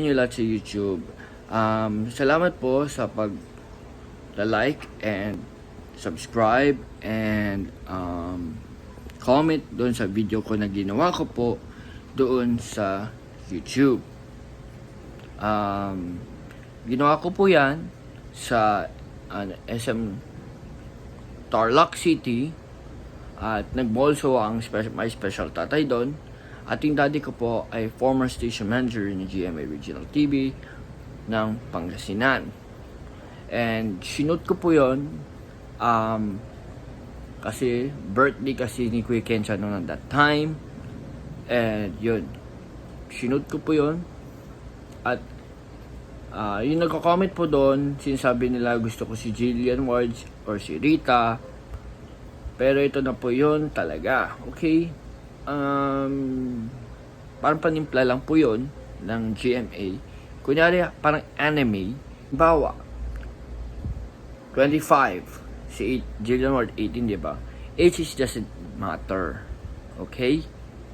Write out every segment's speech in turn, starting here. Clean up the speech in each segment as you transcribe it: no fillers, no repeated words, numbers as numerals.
Nyo lahat sa YouTube. Salamat po sa pag-like and subscribe and comment doon sa video ko na ginawa ko po doon sa YouTube. Ginawa ko po yan sa SM Tarlac City at nagbolso ang may special tatay doon. Ating daddy ko po ay former station manager ni GMA Regional TV ng Pangasinan. And sinut ko po yon kasi birthday kasi ni Kuya Kencha noon at that time. And yun, sinut ko po yon. At yung nagko-comment po doon, sinasabi nila gusto ko si Jillian Wards or si Rita. Pero ito na po yun talaga. Okay? Parang panimpla lang po yun ng GMA. Kunyari, parang anime. Bawa, 25. Si Jillian Ward, 18, diba? Age is doesn't matter. Okay?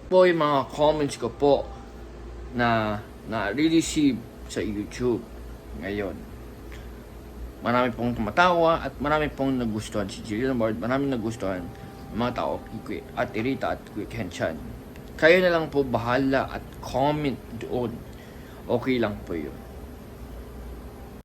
Po yung mga comments ko po na re-receive sa YouTube ngayon. Marami pong tumatawa at marami pong nagustuhan si Jillian Ward. Marami nagustuhan mga tao, Ate Rita at Kuya Kenchan. Kayo na lang po bahala at comment doon. Okay lang po yun.